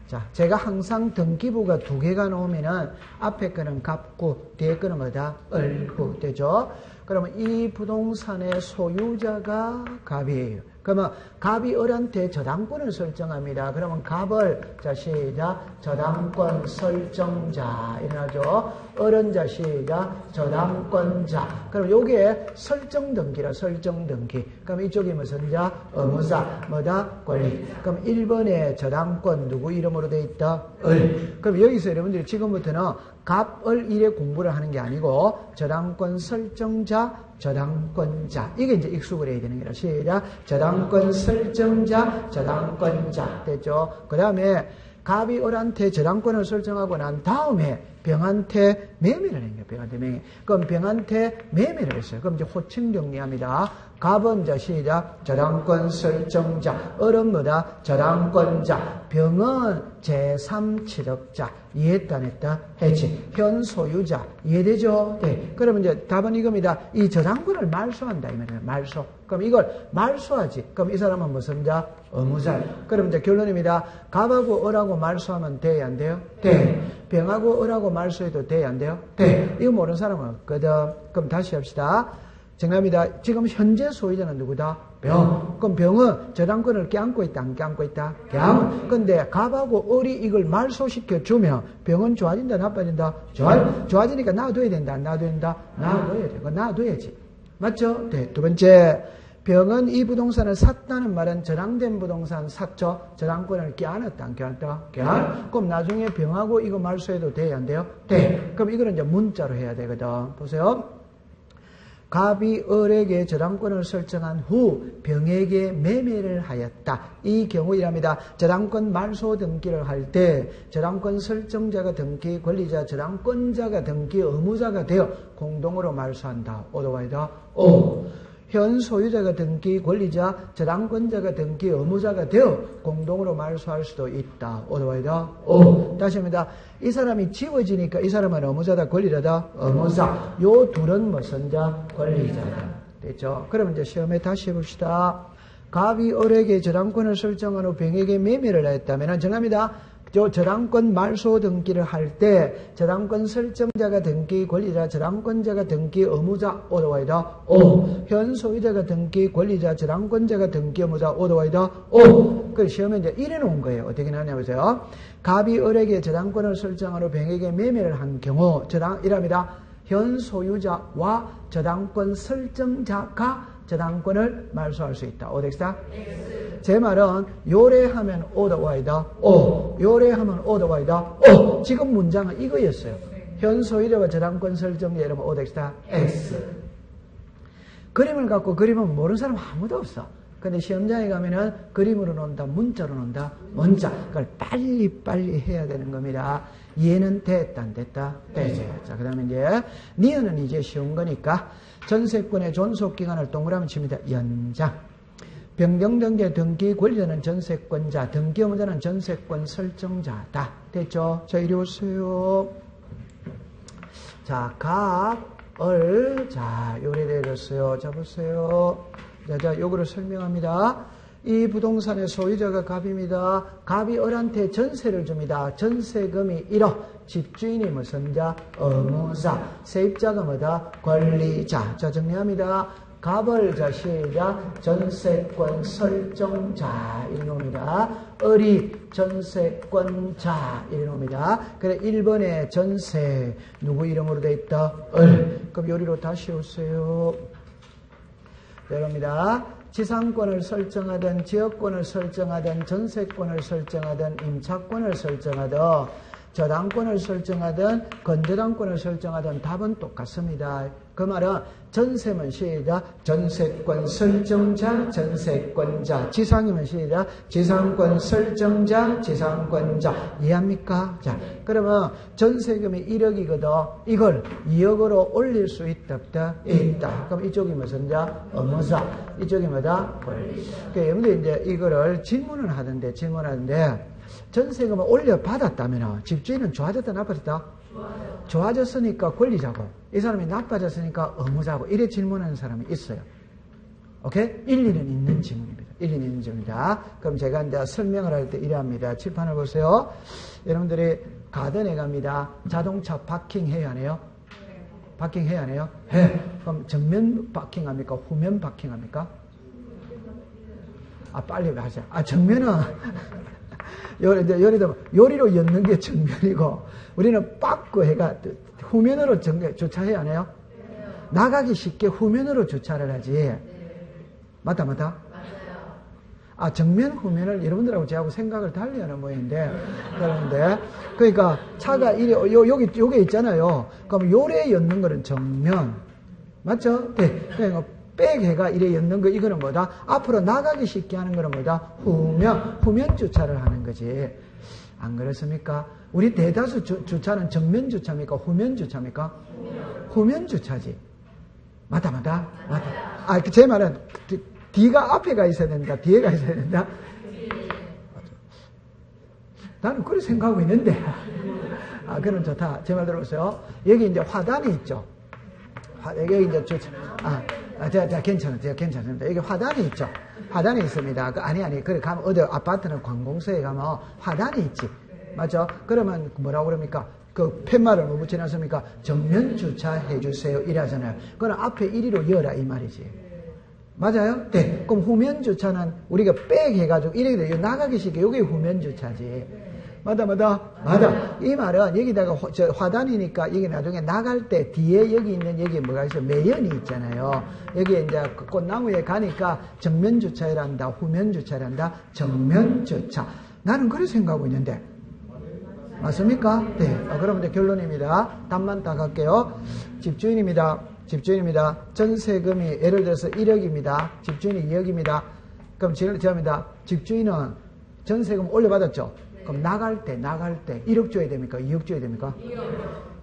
자, 제가 항상 등기부가 두 개가 나오면은 앞에 거는 갑구, 뒤에 거는 뭐다? 을구 되죠? 그러면 이 부동산의 소유자가 갑이에요. 그러면 갑이 을한테 저당권을 설정합니다. 그러면 갑을, 자, 시작, 저당권 설정자, 일어나죠? 을은, 자, 시작, 저당권자. 그럼 요게 설정 등기라, 설정 등기. 그럼 이쪽이 무슨 자? 의무자, 뭐다? 권리. 그럼 1번에 저당권 누구 이름으로 돼 있다? 을. 그럼 여기서 여러분들이 지금부터는 갑, 을, 일에 공부를 하는 게 아니고 저당권 설정자, 저당권자. 이게 이제 익숙을 해야 되는 거라. 시작. 저당권 설정자, 저당권자. 됐죠? 그 다음에 갑이 을한테 저당권을 설정하고 난 다음에 병한테 매매를 한 거예요. 병한테 매매. 그럼 병한테 매매를 했어요. 그럼 이제 호칭 정리합니다. 갑은 자 시작. 저당권 설정자. 을은 뭐다? 저당권자. 병은 제3취득자. 이해했다 안 했다? 했지. 현 소유자. 이해되죠? 네. 그러면 이제 답은 이겁니다. 이 저당권을 말소한다. 이 말이에요. 말소. 그럼 이걸 말소하지. 그럼 이 사람은 무슨 자? 의무자. 그럼 이제 결론입니다. 갑하고 을하고 말소하면 돼야 안 돼요? 돼. 병하고 을하고 말소해도 돼야 안 돼요? 돼. 이거 모르는 사람은 없거든. 그럼 다시 합시다. 정답입니다. 지금 현재 소유자는 누구다? 병. 그럼 병은 저당권을 껴안고 있다, 안 껴안고 있다? 껴안고. 근데 갑하고 을이 이걸 말소시켜 주면 병은 좋아진다, 나빠진다? 좋아지니까 놔둬야 된다, 안 놔둬야 된다? 놔둬야 돼. 그거 놔둬야지. 맞죠? 네. 두 번째. 병은 이 부동산을 샀다는 말은 저당된 부동산 샀죠? 저당권을 껴안았다, 안 껴안았다? 껴안. 그럼 나중에 병하고 이거 말소해도 돼야 안 돼요? 돼. 그럼 이거는 이제 문자로 해야 되거든. 보세요. 갑이 을에게 저당권을 설정한 후 병에게 매매를 하였다. 이 경우이랍니다. 저당권 말소 등기를 할 때 저당권 설정자가 등기 권리자, 저당권자가 등기 의무자가 되어 공동으로 말소한다. 오도와이다. 오. 현 소유자가 등기 권리자, 저당권자가 등기 의무자가 되어 공동으로 말소할 수도 있다. 오도와이다. 오. 다시 합니다. 이 사람이 지워지니까 이 사람은 의무자다, 권리자다, 의무자. 요 둘은 무슨 자? 권리자다. 됐죠? 그럼 이제 시험에 다시 해봅시다. 갑이 을에게 저당권을 설정한 후 병에게 매매를 했다면 정합니다. 저당권 말소 등기를 할 때 저당권 설정자가 등기 권리자, 저당권자가 등기 의무자 오더와이다. 현 소유자가 등기 권리자, 저당권자가 등기 의무자 오더와이다. 그 시험에 이제 이래 놓은 거예요. 어떻게 나오냐 보세요. 갑이 을에게 저당권을 설정한 후 병에게 매매를 한 경우 이랍니다. 현 소유자와 저당권 설정자가 저당권을 말소할 수 있다. 어떻겠다? 제 말은 요래하면 오더와이다. 요래하면 오더와이다. 지금 문장은 이거였어요. 현 소유자와 저당권 설정자 이러면 어떻겠다? X. 그림을 갖고 그림은 모르는 사람 아무도 없어. 근데 시험장에 가면은 그림으로 논다, 문자로 논다, 문자. 그걸 빨리 해야 되는 겁니다. 이해는 됐다, 안 됐다? 되죠. 자, 그 다음에 이제, 니은은 이제 쉬운 거니까, 전세권의 존속기간을 동그라미 칩니다. 연장. 변경등기 등기 권리자는 전세권자, 등기 의무자는 전세권 설정자다. 됐죠? 자, 이리 오세요. 자, 갑, 을, 자, 요래 내렸어요. 자, 보세요. 자, 요거를 설명합니다. 이 부동산의 소유자가 갑입니다. 갑이 을한테 전세를 줍니다. 전세금이 1억. 집주인이 무슨 자? 의무자. 세입자가 뭐다? 권리자. 자, 정리합니다. 갑을 자, 시작. 전세권 설정자. 이놈이다. 을이 전세권자. 이놈이다. 그래, 1번에 전세. 누구 이름으로 돼 있다? 을. 그럼 요리로 다시 오세요. 이겁니다. 지상권을 설정하든 지역권을 설정하든 전세권을 설정하든 임차권을 설정하든 저당권을 설정하든 건저당권을 설정하든 답은 똑같습니다. 그 말은 전세면 시작 전세권 설정자 전세권자, 지상이면 시작 지상권 설정자 지상권자. 이해합니까? 자, 그러면 전세금이 1억이거든. 이걸 2억으로 올릴 수 있다 없다? 있다. 그럼 이쪽이 무슨 자? 의무자. 이쪽이 뭐다? 권리자. 그러니까 여러분들 이제 이거를 질문을 하던데 전세금을 올려받았다면 집주인은 좋아졌다 나빠졌다? 좋아졌으니까 권리자고, 이 사람이 나빠졌으니까 의무자고, 이래 질문하는 사람이 있어요. 오케이? 일리는 있는 질문입니다. 일리는 있는 질문입니다. 그럼 제가 이제 설명을 할 때 이래 합니다. 칠판을 보세요. 여러분들이 가든에 갑니다. 자동차 파킹 해야 하네요? 파킹 해야 하네요? 해. 그럼 정면 파킹 합니까? 후면 파킹 합니까? 빨리 하자. 정면은 요리로 엮는 게 정면이고, 우리는 빠꾸 해가 후면으로 주차해야 하네요? 나가기 쉽게 후면으로 주차를 하지. 맞다? 정면, 후면을 여러분들하고 저하고 생각을 달리 하는 모양인데, 그런데, 그러니까 차가 요게 있잖아요. 그럼 요래 엮는 거는 정면. 맞죠? 네. 그러니까 백해가 이래 엮는 거, 이거는 뭐다? 앞으로 나가기 쉽게 하는 거는 뭐다? 후면 주차를 하는 거지. 안 그렇습니까? 우리 대다수 주차는 정면 주차입니까? 후면 주차입니까? 후면 주차지. 맞다. 제 말은, 뒤가 앞에 가 있어야 된다, 뒤에 가 있어야 된다? 나는 그렇게 생각하고 있는데. 그럼 좋다. 제 말 들어보세요. 여기 이제 화단이 있죠. 여기 이제 주차. 제가 괜찮습니다. 여기 화단이 있죠. 화단이 있습니다. 그래, 가면, 어디 아파트는 관공서에 가면 화단이 있지. 맞죠? 그러면 뭐라고 그럽니까? 그 팻말을 뭐 붙여놨습니까? 정면 주차해주세요. 이러잖아요. 그럼 앞에 1위로 열라, 이 말이지. 맞아요? 네. 그럼 후면 주차는 우리가 빽 해가지고 이렇게 나가기 쉽게 여기 후면 주차지. 맞아. 이 말은 여기다가 화단이니까 여기 나중에 나갈 때 뒤에 여기 있는 여기 뭐가 있어요? 매연이 있잖아요. 여기 이제 꽃나무에 가니까 정면 주차를 한다, 후면 주차를 한다, 정면 주차. 나는 그렇게 생각하고 있는데. 맞습니까? 네. 그럼 이제 결론입니다. 답만 딱 할게요. 집주인입니다. 전세금이 예를 들어서 1억입니다. 집주인이 2억입니다. 그럼 제가 집주인은 전세금 올려받았죠? 그럼 나갈 때 1억 줘야 됩니까? 2억 줘야 됩니까?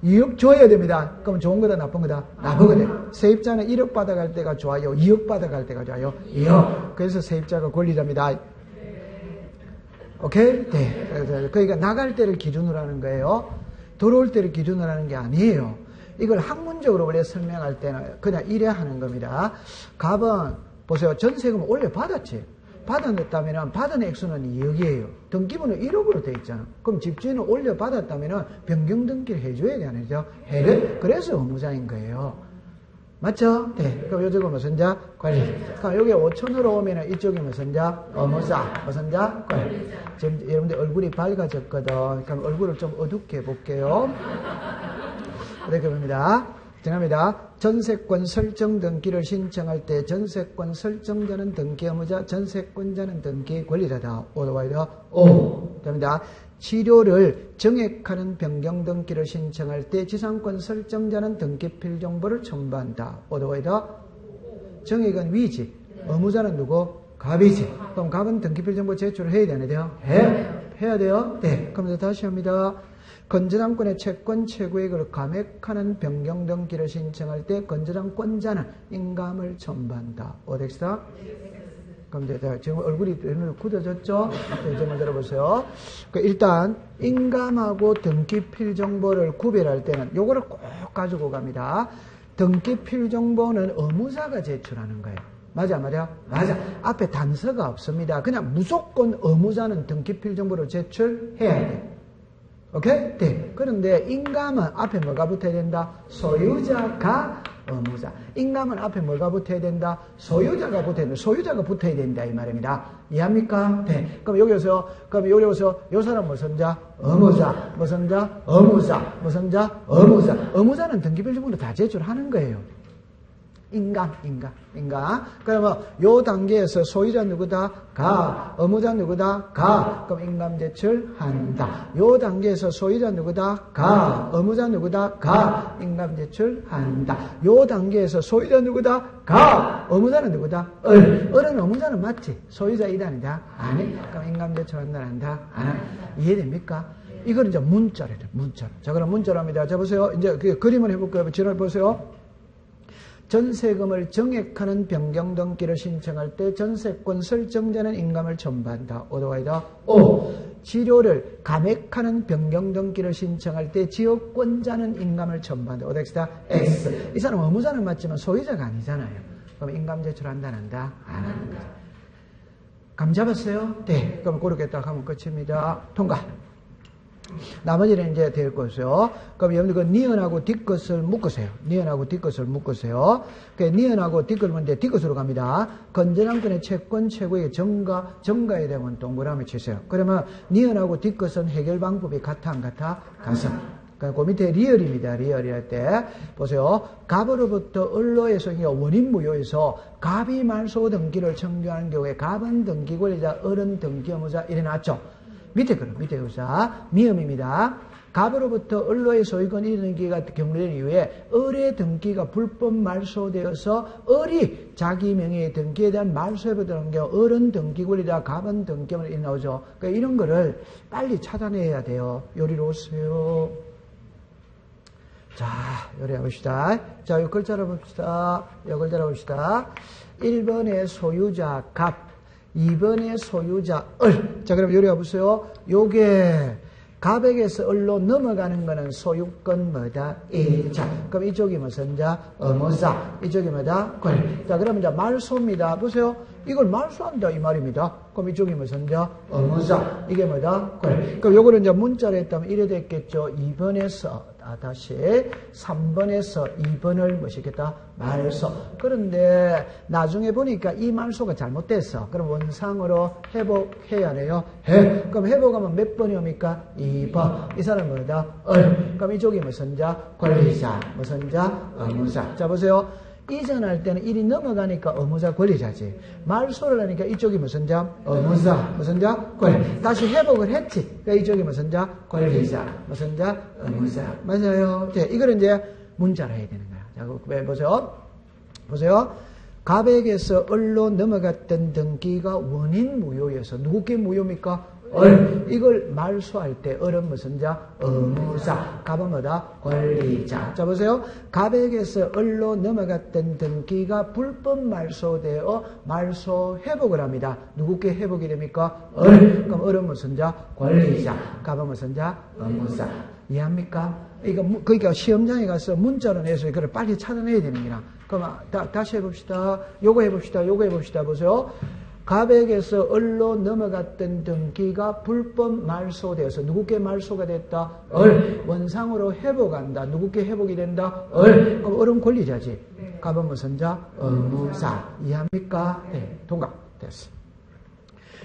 2억 줘야 됩니다. 그럼 좋은 거다 나쁜 거다? 나쁘거든. 세입자는 1억 받아갈 때가 좋아요? 2억 받아갈 때가 좋아요? 2억. 그래서 세입자가 권리자입니다. 오케이? 네. 그러니까 나갈 때를 기준으로 하는 거예요. 들어올 때를 기준으로 하는 게 아니에요. 이걸 학문적으로 원래 설명할 때는 그냥 이래 하는 겁니다. 갑은 보세요. 전세금 올려받았지. 받아냈다면 받은 액수는 2억이에요. 등기부는 1억으로 돼 있잖아. 그럼 집주인은 올려받았다면 변경 등기를 해줘야 되죠. 그래서 의무자인 거예요. 맞죠? 네. 그럼 요쪽은 무슨 자? 관리자. 그럼 여기 5천으로 오면 이쪽이 무슨 자? 의무자. 무슨 자? 관리자. 지금 여러분들 얼굴이 밝아졌거든. 그럼 얼굴을 좀 어둡게 해볼게요. 이렇게 봅니다. 정합니다. 전세권 설정 등기를 신청할 때 전세권 설정자는 등기 의무자, 전세권자는 등기 관리자다. 오더와이더 오. 됩니다. 치료를 정액하는 변경 등기를 신청할 때 지상권 설정자는 등기 필정보를 첨부한다. 오더와이더 정액은 위지, 의무자는 누구? 갑이지. 그럼 갑은 등기 필정보 제출을 해야 되나 돼요? 해야 돼요? 네. 그럼 다시 합니다. 건전함권의 채권 최고액을 감액하는 변경 등기를 신청할 때 건전함권자는 인감을 첨부한다. 어덱스다? 그럼 이제 지금 얼굴이 굳어졌죠? 이제 먼저 들어보세요. 일단 인감하고 등기필 정보를 구별할 때는 요거를 꼭 가지고 갑니다. 등기필 정보는 의무자가 제출하는 거예요. 맞아? 맞아. 앞에 단서가 없습니다. 그냥 무조건 의무자는 등기필 정보를 제출해야 돼. 오케이? 네. 그런데 인감은 앞에 뭐가 붙어야 된다? 소유자가 의무자. 인감은 앞에 뭐가 붙어야 된다? 소유자가 붙어야 된다. 소유자가 붙어야 된다. 이 말입니다. 이해합니까? 네. 그럼 여기서 요 사람 무슨 자? 의무자. 무슨 자? 의무자. 무슨 자? 의무자. 의무자는 등기필 정보를 다 제출하는 거예요. 인감. 그러면 요 단계에서 소유자 누구다? 가. 의무자 누구다? 가. 그럼 인감 제출한다. 요 단계에서 소유자 누구다? 가. 의무자 누구다? 가. 인감 제출한다. 요 단계에서 소유자 누구다? 가. 의무자는 누구다? 을은 의무자는 맞지? 소유자 1단이다? 아니. 그럼 인감 제출한다, 한다? 안 한다. 이해됩니까? 이걸 이제 문자로. 자, 그럼 문자로 합니다. 자, 보세요. 이제 그 그림을 해볼까요? 지랄 보세요. 전세금을 정액하는 변경 등기를 신청할 때 전세권 설정자는 인감을 첨부한다. 오더와이더 오. 치료를 감액하는 변경 등기를 신청할 때 지역권자는 인감을 첨부한다. 오더엑스다 X. 이 사람 의무자는 맞지만 소유자가 아니잖아요. 그럼 인감 제출한다, 안 한다? 안 한다. 감 잡았어요? 네. 그럼 그렇게 딱 하면 끝입니다. 통과. 나머지는 이제 될 것이요. 그럼 여러분들 그 니은하고 뒷것을 묶으세요. 니은하고 뒷것을 묶으세요. 그 니은하고 뒷것을 묶는데 뒷것으로 갑니다. 건전함권의 채권 최고의 정가에 대한 동그라미 치세요. 그러면 니은하고 뒷것은 해결 방법이 같아, 안 같아? 같아. 그 밑에 리얼입니다. 리얼이 할 때 보세요. 갑으로부터 을로에서 원인 무효에서 갑이 말소 등기를 청구하는 경우에 갑은 등기 권리자, 을은 등기 의무자 이래 놨죠. 밑에 의사 미음입니다. 갑으로부터 을로의 소유권 이르기가 경로된 이후에 을의 등기가 불법 말소되어서 을이 자기 명의의 등기에 대한 말소해보도록 경우 을은 등기 권리자, 갑은 등기권을 이렇게 나오죠. 그러니까 이런 거를 빨리 찾아내야 돼요. 요리로 오세요. 자, 요리 해봅시다. 자, 요 글자를 봅시다. 요 글자를 봅시다. 1번의 소유자 갑, 2번의 소유자 을. 자, 그럼 요리해 보세요. 요게 갑에게서 을로 넘어가는 거는 소유권 뭐다? 자, 그럼 이쪽이 무슨 자? 의무자. 이쪽이 뭐다? 권. 자, 그러면 이제 말소입니다. 보세요. 이걸 말소한다 이 말입니다. 그럼 이쪽이 무슨 자? 의무자. 이게 뭐다? 권. 그럼 요거를 이제 문자로 했다면 이래 됐겠죠. 2번에서 다시 3번에서 2번을 뭐시겠다? 말소. 그런데 나중에 보니까 이 말소가 잘못됐어. 그럼 원상으로 회복해야 해요. 그럼 회복하면 몇 번이 옵니까? 2번. 이 사람은 뭐다? 그럼 이쪽이 무슨 자? 권리자. 무슨 자? 의무자. 자, 보세요. 이전할 때는 일이 넘어가니까 의무자 권리자지. 말소를 하니까 이쪽이 무슨 자? 의무자. 무슨 자? 권리. 다시 회복을 했지. 그러니까 이쪽이 무슨 자? 권리자. 무슨 자? 의무자. 맞아요. 네, 이걸 이제 문자로 해야 되는 거야. 자, 보세요. 갑에게서 을로 넘어갔던 등기가 원인 무효여서 누구께 무효입니까? 이걸 말소할 때 을은 무슨 자? 의무자. 갑은 뭐다? 권리자. 자, 보세요. 갑에게서 을로 넘어갔던 등기가 불법 말소되어 말소 회복을 합니다. 누구께 회복이 됩니까? 그럼 을은 무슨 자? 권리자. 갑은 무슨 자? 의무자. 이해합니까? 그러니까 시험장에 가서 문자로 내서 이걸 빨리 찾아내야 되는 거야. 그럼 다시 해봅시다. 요거 해봅시다. 보세요. 갑에게서 을로 넘어갔던 등기가 불법 말소돼서 누구께 말소가 됐다? 을. 원상으로 회복한다. 누구께 회복이 된다? 을. 그럼 을은 권리자지. 갑은 무슨 자? 의무사. 이해합니까? 네. 동각. 됐어.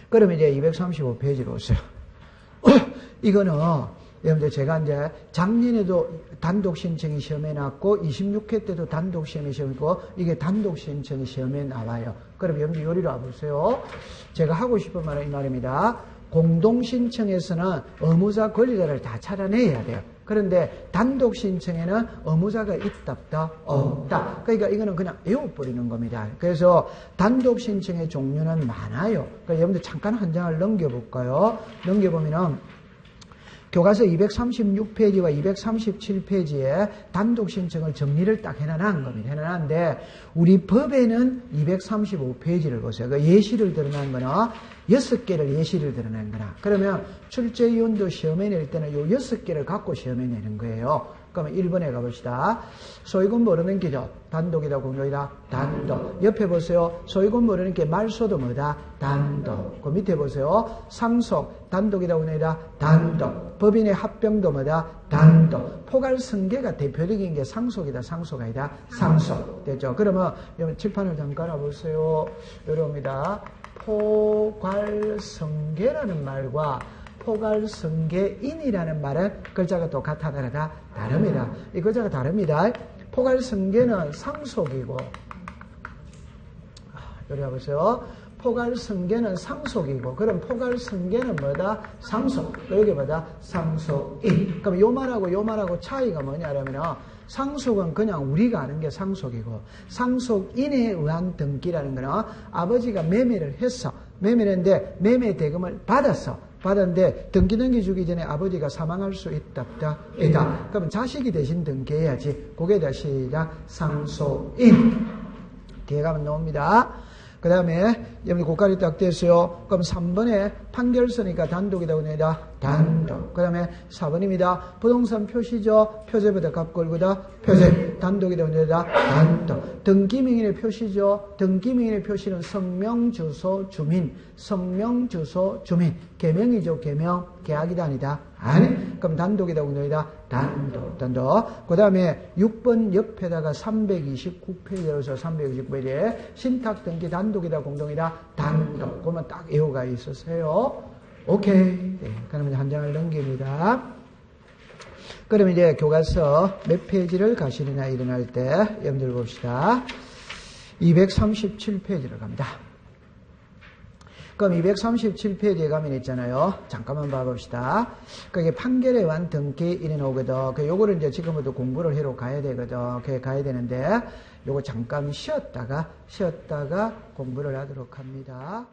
그럼 이제 235페이지로 오세요. 이거는 여러분들 제가 이제 작년에도 단독 신청이 시험에 나왔고 26회 때도 단독 시험이 시험이고 이게 단독 신청이 시험에 나와요. 그럼 여러분들 요리로 와보세요. 제가 하고 싶은 말은 이 말입니다. 공동 신청에서는 의무자 권리자를 다 찾아내야 돼요. 그런데 단독 신청에는 의무자가 있다 없다. 그러니까 이거는 그냥 외워버리는 겁니다. 그래서 단독 신청의 종류는 많아요. 그러니까 여러분들 잠깐 한 장을 넘겨볼까요? 넘겨보면은 교과서 236페이지와 237페이지에 단독 신청을 정리를 딱 해놔놓은 겁니다. 해놔놨는데 우리 법에는 235페이지를 보세요. 그 예시를 드러난 거나 6개를 예시를 드러낸 거나 그러면 출제위원도 시험에 낼 때는 요 6개를 갖고 시험에 내는 거예요. 그러면 1번에 가봅시다. 소유권 모르는 기죠. 단독이다 공동이다. 단독. 옆에 보세요. 소유권 모르는 게 말소도 뭐다? 단독. 그 밑에 보세요. 상속. 단독이다 공동이다. 단독. 법인의 합병도 뭐다? 단독. 포괄승계가 대표적인 게 상속이다. 상속 아니다. 상속. 됐죠? 그러면 칠판을 잠깐 와보세요. 요럽니다. 포괄승계라는 말과 포괄승계인이라는 말은 글자가 똑같아 다르다? 다릅니다. 이 글자가 다릅니다. 포괄승계는 상속이고 여기 봐보세요. 포괄승계는 상속이고 그럼 포괄승계는 뭐다? 상속. 여기 뭐다? 상속인. 그럼 요 말하고 차이가 뭐냐면 상속은 그냥 우리가 아는 게 상속이고 상속인에 의한 등기라는 거는 아버지가 매매를 했어. 매매를 했는데 매매 대금을 받았는데 등기 주기 전에 아버지가 사망할 수 있다. 그럼 자식이 대신 등기해야지. 그게 다 시작. 상속인. 뒤에 가면 나옵니다. 그 다음에 여러분 고깔이 딱 됐어요. 그럼 3번에 판결서니까 단독이다 보니다. 단독. 그 다음에 4번입니다. 부동산 표시죠. 표제보다 값걸고다. 표제. 단독이다 보니다. 단독. 등기명인의 표시죠. 등기명인의 표시는 성명, 주소, 주민. 성명, 주소, 주민. 개명이죠. 개명. 계약이다 아니다. 아니. 그럼 단독이다 보니다. 단독. 그 다음에 6번 옆에다가 329페이지로서 329페이지에 신탁 등기 단독이다 공동이다. 단독. 그러면 딱 애호가 있으세요. 오케이. 네, 그러면 한 장을 넘깁니다. 그럼 이제 교과서 몇 페이지를 가시느냐 일어날 때 여러분들 봅시다. 237페이지를 갑니다. 그럼 237페이지에 가면 있잖아요. 잠깐만 봐봅시다. 그게 판결에 의한 등기 이래 나오거든. 요거를 이제 지금부터 공부를 하러 가야 되거든. 그게 가야 되는데 요거 잠깐 쉬었다가 공부를 하도록 합니다.